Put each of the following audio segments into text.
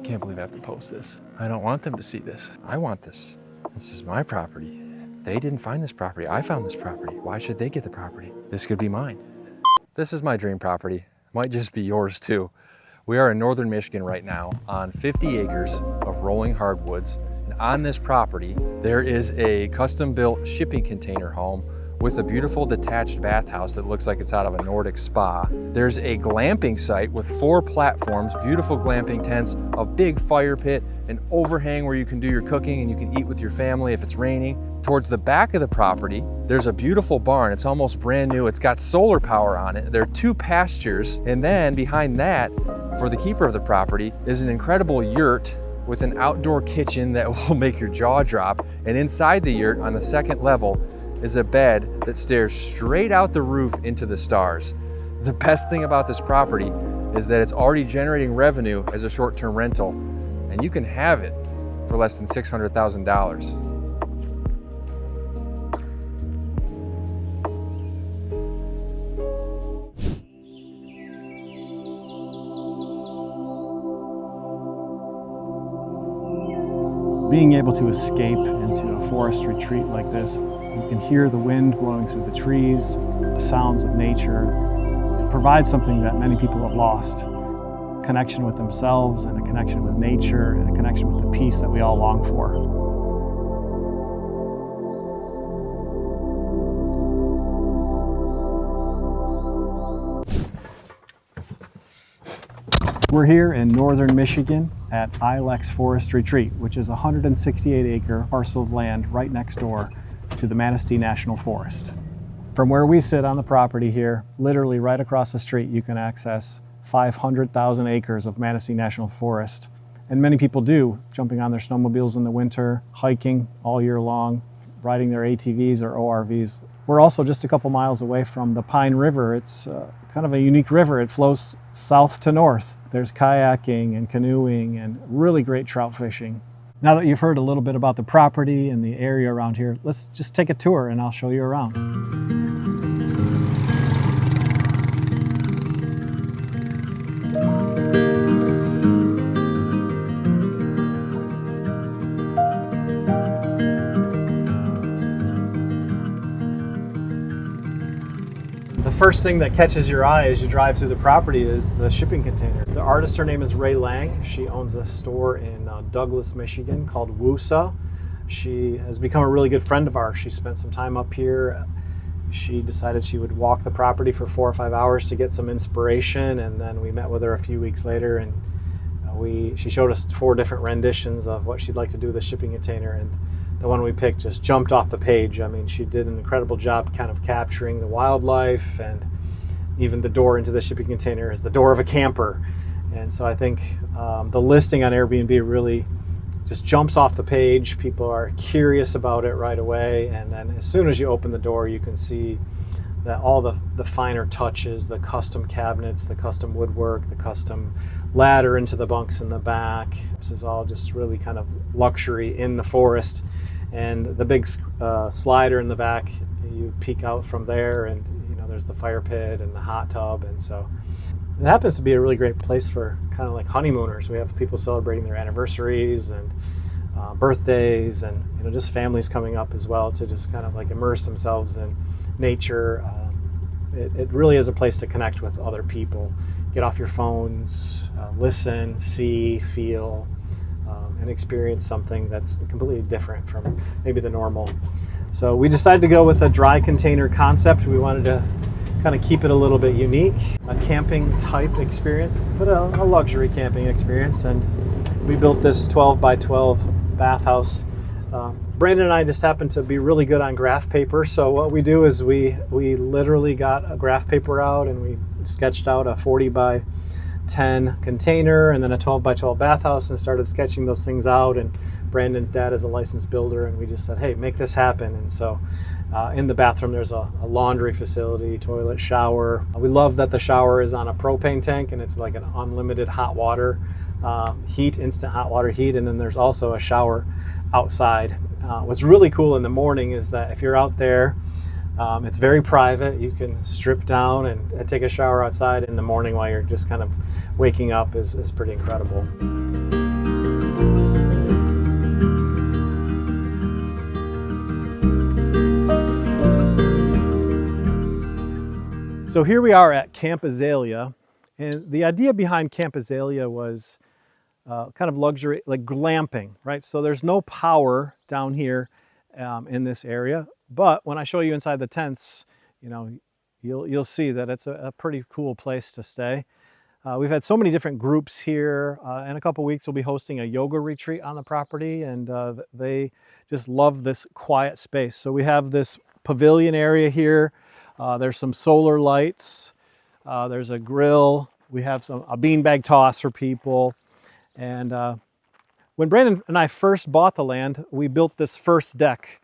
Can't believe I have to post this. I don't want them to see this. I want this. This is my property. They didn't find this property. I found this property. Why should they get the property? This could be mine. This is my dream property. Might just be yours too. We are in northern Michigan right now on 50 acres of rolling hardwoods. And on this property, there is a custom-built shipping container home with a beautiful detached bathhouse that looks like it's out of a Nordic spa. There's a glamping site with 4 platforms, beautiful glamping tents, a big fire pit, an overhang where you can do your cooking and you can eat with your family if it's raining. Towards the back of the property, there's a beautiful barn. It's almost brand new. It's got solar power on it. There are 2 pastures. And then behind that, for the keeper of the property, is an incredible yurt with an outdoor kitchen that will make your jaw drop. And inside the yurt on the 2nd level is a bed that stares straight out the roof into the stars. The best thing about this property is that it's already generating revenue as a short-term rental, and you can have it for less than $600,000. Being able to escape into a forest retreat like this, you can hear the wind blowing through the trees, the sounds of nature. It provides something that many people have lost. A connection with themselves and a connection with nature and a connection with the peace that we all long for. We're here in northern Michigan at Ilex Forest Retreat, which is a 168-acre parcel of land right next door to the Manistee National Forest. From where we sit on the property here, literally right across the street, you can access 500,000 acres of Manistee National Forest. And many people do, jumping on their snowmobiles in the winter, hiking all year long, riding their ATVs or ORVs. We're also just a couple miles away from the Pine River. It's kind of a unique river. It flows south to north. There's kayaking and canoeing and really great trout fishing. Now that you've heard a little bit about the property and the area around here, let's just take a tour and I'll show you around. The first thing that catches your eye as you drive through the property is the shipping container. The artist, her name is Ray Lang. She owns a store in Douglas, Michigan called Woosa. She has become a really good friend of ours. She spent some time up here. She decided she would walk the property for 4 or 5 hours to get some inspiration, and then we met with her a few weeks later, and she showed us 4 different renditions of what she'd like to do with the shipping container, and the one we picked just jumped off the page. I mean, she did an incredible job kind of capturing the wildlife, and even the door into the shipping container is the door of a camper. And so I think the listing on Airbnb really just jumps off the page. People are curious about it right away, and then as soon as you open the door, you can see that all the finer touches, the custom cabinets, the custom woodwork, the custom ladder into the bunks in the back. This is all just really kind of luxury in the forest. And the big slider in the back, you peek out from there, and you know there's the fire pit and the hot tub. And so it happens to be a really great place for kind of like honeymooners. We have people celebrating their anniversaries and birthdays, and you know just families coming up as well to just kind of like immerse themselves in nature. It really is a place to connect with other people, get off your phones, listen, see, feel, and experience something that's completely different from maybe the normal. So we decided to go with a dry container concept. We wanted to kind of keep it a little bit unique, a camping type experience, but a luxury camping experience. And we built this 12 by 12 bathhouse. Brandon and I just happen to be really good on graph paper. So what we do is we literally got a graph paper out and we sketched out a 40 by 10 container and then a 12 by 12 bathhouse and started sketching those things out. And Brandon's dad is a licensed builder, and we just said, hey, make this happen. And so in the bathroom, there's a laundry facility, toilet, shower. We love that the shower is on a propane tank, and it's like an unlimited hot water heat, instant hot water heat. And then there's also a shower outside. What's really cool in the morning is that if you're out there, it's very private. You can strip down and take a shower outside in the morning while you're just kind of waking up is pretty incredible. So here we are at Camp Aelia, and the idea behind Camp Aelia was kind of luxury, like glamping, right? So there's no power down here in this area, but when I show you inside the tents, you know, you'll see that it's a pretty cool place to stay. We've had so many different groups here. In a couple weeks, we'll be hosting a yoga retreat on the property, and they just love this quiet space. So we have this pavilion area here. There's some solar lights. There's a grill. We have a beanbag toss for people. And when Brandon and I first bought the land, we built this first deck.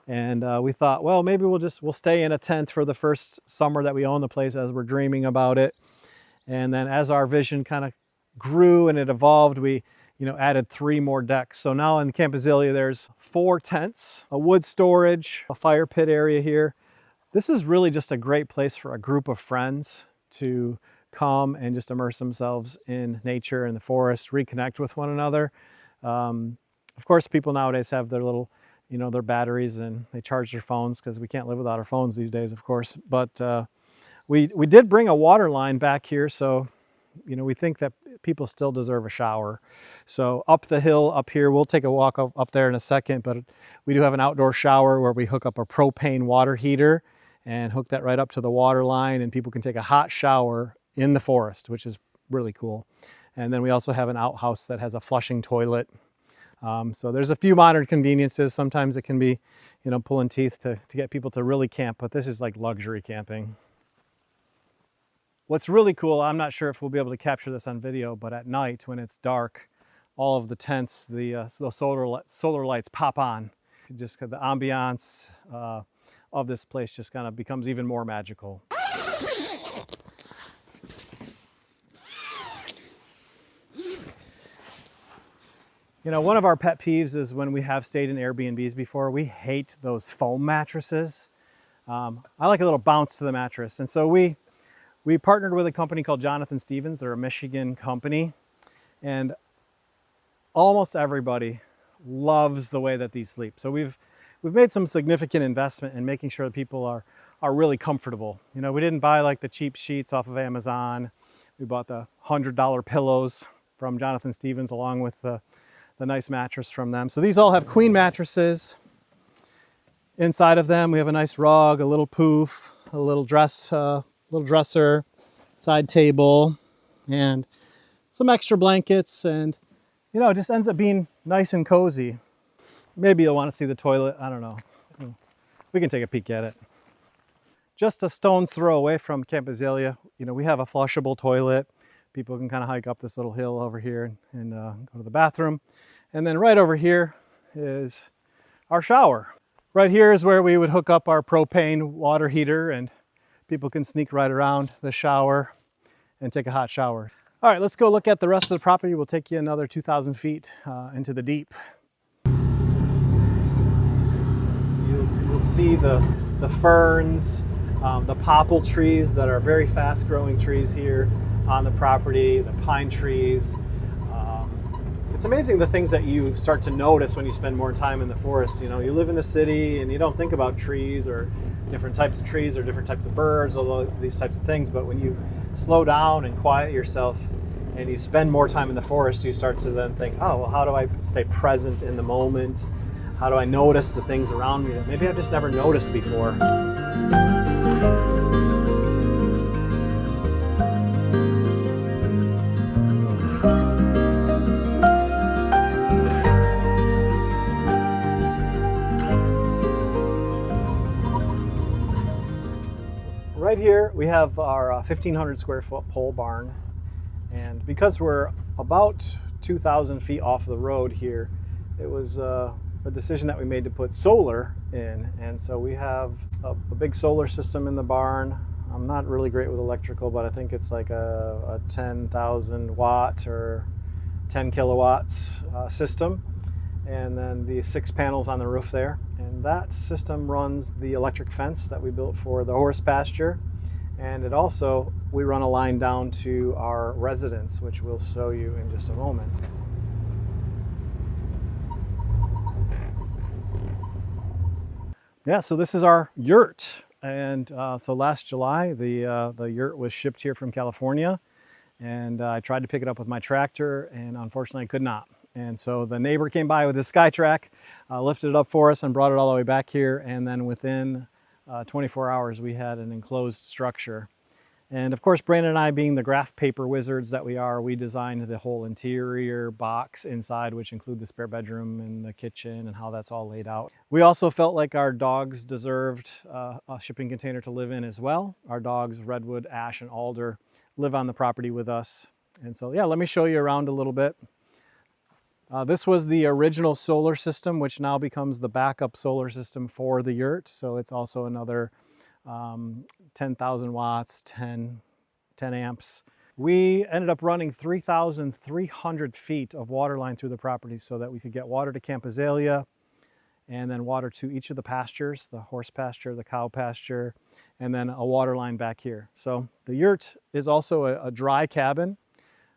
And we thought, well, maybe we'll stay in a tent for the first summer that we own the place as we're dreaming about it. And then as our vision kind of grew and it evolved, we added 3 more decks. So now in Camp Aelia, there's 4 tents, a wood storage, a fire pit area here. This is really just a great place for a group of friends to come and just immerse themselves in nature and the forest, reconnect with one another. Of course, people nowadays have their little, their batteries, and they charge their phones because we can't live without our phones these days, of course. But we did bring a water line back here, so we think that people still deserve a shower. So up the hill up here, we'll take a walk up there in a second, but we do have an outdoor shower where we hook up a propane water heater and hook that right up to the water line, and people can take a hot shower in the forest, which is really cool. And then we also have an outhouse that has a flushing toilet. So there's a few modern conveniences. Sometimes it can be, pulling teeth to get people to really camp, but this is like luxury camping. What's really cool, I'm not sure if we'll be able to capture this on video, but at night when it's dark, all of the tents, the solar lights pop on. Just the ambiance of this place just kind of becomes even more magical. One of our pet peeves is when we have stayed in Airbnbs before, we hate those foam mattresses. I like a little bounce to the mattress. And so we partnered with a company called Jonathan Stevens. They're a Michigan company. And almost everybody loves the way that these sleep. So we've made some significant investment in making sure that people are really comfortable. We didn't buy like the cheap sheets off of Amazon. We bought the $100 pillows from Jonathan Stevens along with the nice mattress from them. So these all have queen mattresses. Inside of them, we have a nice rug, a little poof, a little dresser, side table, and some extra blankets, and it just ends up being nice and cozy. Maybe you'll want to see the toilet, I don't know. We can take a peek at it. Just a stone's throw away from Camp Aelia, we have a flushable toilet. People can kind of hike up this little hill over here and go to the bathroom. And then right over here is our shower. Right here is where we would hook up our propane water heater, and people can sneak right around the shower and take a hot shower. All right, let's go look at the rest of the property. We'll take you another 2,000 feet into the deep. You'll see the ferns, the popple trees that are very fast-growing trees here on the property, the pine trees. It's amazing the things that you start to notice when you spend more time in the forest. You live in the city and you don't think about trees or different types of trees or different types of birds, all these types of things. But when you slow down and quiet yourself and you spend more time in the forest, you start to then think, oh, well, how do I stay present in the moment? How do I notice the things around me that maybe I've just never noticed before? Right here we have our 1,500 square foot pole barn, and because we're about 2,000 feet off the road here, it was a decision that we made to put solar in, and so we have a big solar system in the barn. I'm not really great with electrical, but I think it's like a 10,000 watt or 10 kilowatts system, and then the 6 panels on the roof there. And that system runs the electric fence that we built for the horse pasture. And it also, we run a line down to our residence, which we'll show you in just a moment. Yeah, so this is our yurt. And so last July, the yurt was shipped here from California, and I tried to pick it up with my tractor, and unfortunately I could not. And so the neighbor came by with his SkyTrack, lifted it up for us and brought it all the way back here, and then within 24 hours we had an enclosed structure. And of course, Brandon and I, being the graph paper wizards that we are, we designed the whole interior box inside, which include the spare bedroom and the kitchen and how that's all laid out. We also felt like our dogs deserved a shipping container to live in as well. Our dogs, Redwood, Ash, and Alder, live on the property with us. And so, yeah, let me show you around a little bit. This was the original solar system, which now becomes the backup solar system for the yurt. So it's also another 10,000 watts, 10 amps. We ended up running 3,300 feet of water line through the property so that we could get water to Camp Aelia and then water to each of the pastures, the horse pasture, the cow pasture, and then a water line back here. So the yurt is also a dry cabin.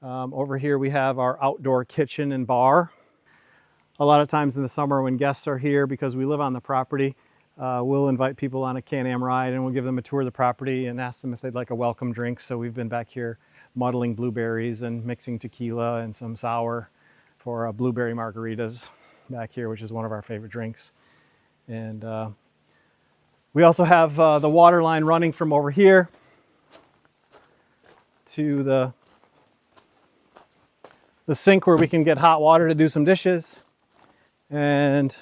Over here we have our outdoor kitchen and bar. A lot of times in the summer when guests are here, because we live on the property, we'll invite people on a Can-Am ride and we'll give them a tour of the property and ask them if they'd like a welcome drink. So we've been back here muddling blueberries and mixing tequila and some sour for blueberry margaritas back here, which is one of our favorite drinks. And we also have the water line running from over here to the sink where we can get hot water to do some dishes. And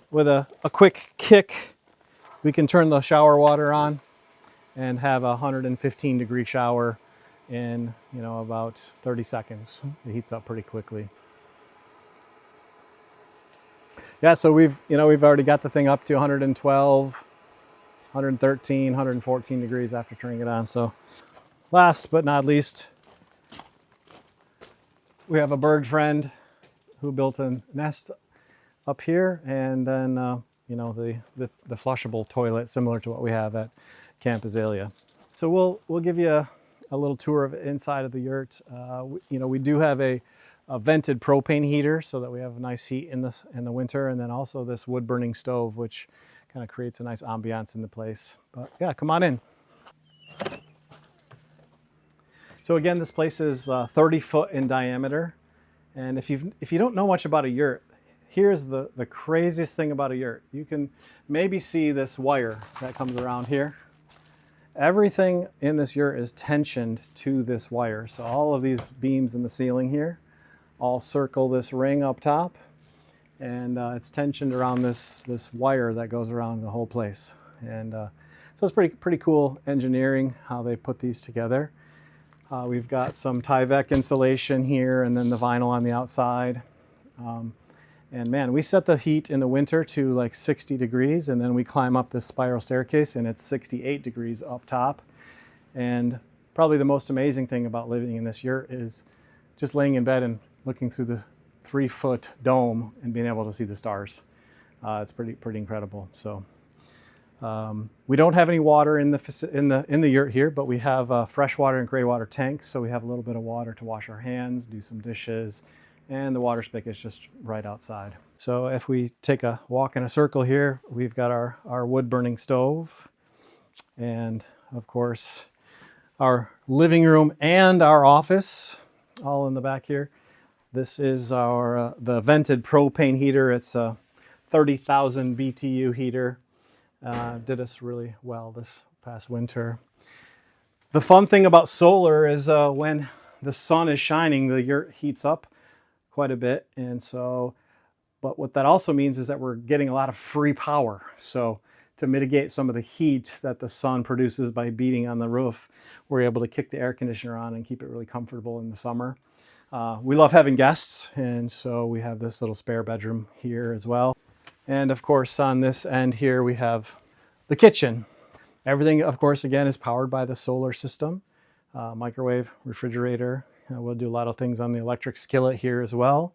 with a quick kick, we can turn the shower water on and have a 115 degree shower in, about 30 seconds. It heats up pretty quickly. Yeah, so we've already got the thing up to 112, 113, 114 degrees after turning it on. So last but not least, we have a bird friend who built a nest up here, and then the flushable toilet similar to what we have at Camp Aelia. So we'll give you a little tour of inside of the yurt. We do have a vented propane heater so that we have nice heat in the winter, and then also this wood burning stove, which kind of creates a nice ambiance in the place. But yeah, come on in. So again, this place is 30 foot in diameter. And if you don't know much about a yurt, here's the craziest thing about a yurt. You can maybe see this wire that comes around here. Everything in this yurt is tensioned to this wire. So all of these beams in the ceiling here all circle this ring up top. And it's tensioned around this wire that goes around the whole place. And so it's pretty cool engineering how they put these together. We've got some Tyvek insulation here and then the vinyl on the outside. And man, we set the heat in the winter to like 60 degrees, and then we climb up this spiral staircase and it's 68 degrees up top. And probably the most amazing thing about living in this yurt is just laying in bed and looking through the 3-foot dome and being able to see the stars. It's pretty incredible. So we don't have any water in the yurt here, but we have freshwater and gray water tanks, so we have a little bit of water to wash our hands, do some dishes, and the water spigot is just right outside. So if we take a walk in a circle here, we've got our wood burning stove, and of course our living room and our office all in the back here. This is our the vented propane heater. It's a 30,000 BTU heater. Did us really well this past winter. The fun thing about solar is when the sun is shining, the yurt heats up quite a bit. And so, but what that also means is that we're getting a lot of free power. So to mitigate some of the heat that the sun produces by beating on the roof, we're able to kick the air conditioner on and keep it really comfortable in the summer. We love having guests, and so we have this little spare bedroom here as well. And of course, on this end here, we have the kitchen. Everything, of course, again, is powered by the solar system. Microwave, refrigerator. We'll do a lot of things on the electric skillet here as well.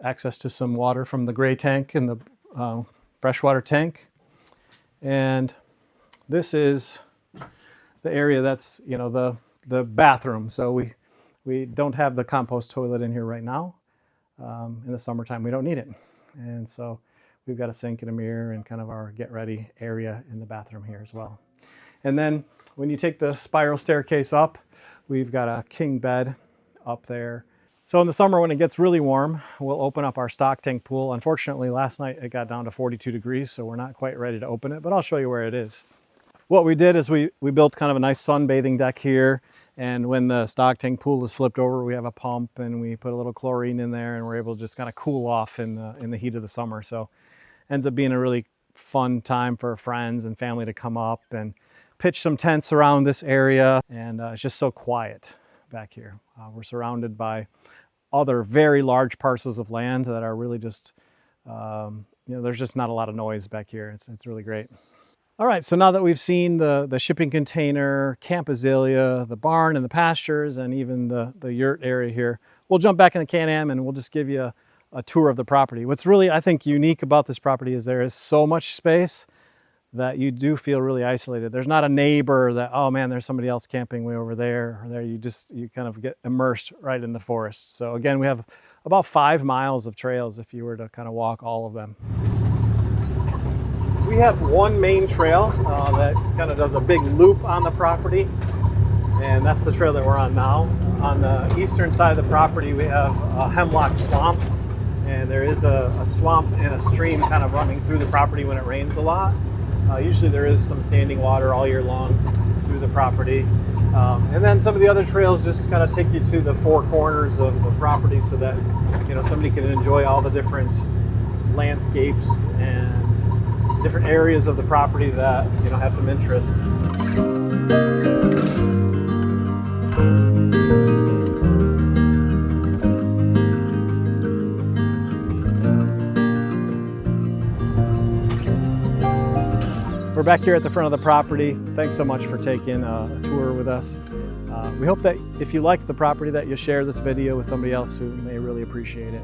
Access to some water from the gray tank and the freshwater tank. And this is the area that's, the bathroom. So we don't have the compost toilet in here right now. In the summertime, we don't need it. And so We've got a sink and a mirror and kind of our get ready area in the bathroom here as well. And then when you take the spiral staircase up, we've got a king bed up there. So in the summer when it gets really warm, we'll open up our stock tank pool. Unfortunately, last night it got down to 42 degrees, so we're not quite ready to open it, but I'll show you where it is. What we did is we built kind of a nice sunbathing deck here. And when the stock tank pool is flipped over, we have a pump and we put a little chlorine in there and we're able to just kind of cool off in the heat of the summer. So ends up being a really fun time for friends and family to come up and pitch some tents around this area. And it's just so quiet back here. We're surrounded by other very large parcels of land that are really just, there's just not a lot of noise back here. It's really great. All right, so now that we've seen the shipping container, Camp Aelia, the barn and the pastures, and even the yurt area here, we'll jump back in the Can-Am and we'll just give you a tour of the property. What's really, I think, unique about this property is there is so much space that you do feel really isolated. There's not a neighbor that, oh man, there's somebody else camping way over there or there. You kind of get immersed right in the forest. So again, we have about 5 miles of trails if you were to kind of walk all of them. We have one main trail that kind of does a big loop on the property, and that's the trail that we're on now. On the eastern side of the property, we have a hemlock swamp, and there is a swamp and a stream kind of running through the property when it rains a lot. Usually there is some standing water all year long through the property. And then some of the other trails just kind of take you to the 4 corners of the property so that somebody can enjoy all the different landscapes and different areas of the property that have some interest. We're back here at the front of the property. Thanks so much for taking a tour with us. We hope that if you liked the property that you'll share this video with somebody else who may really appreciate it.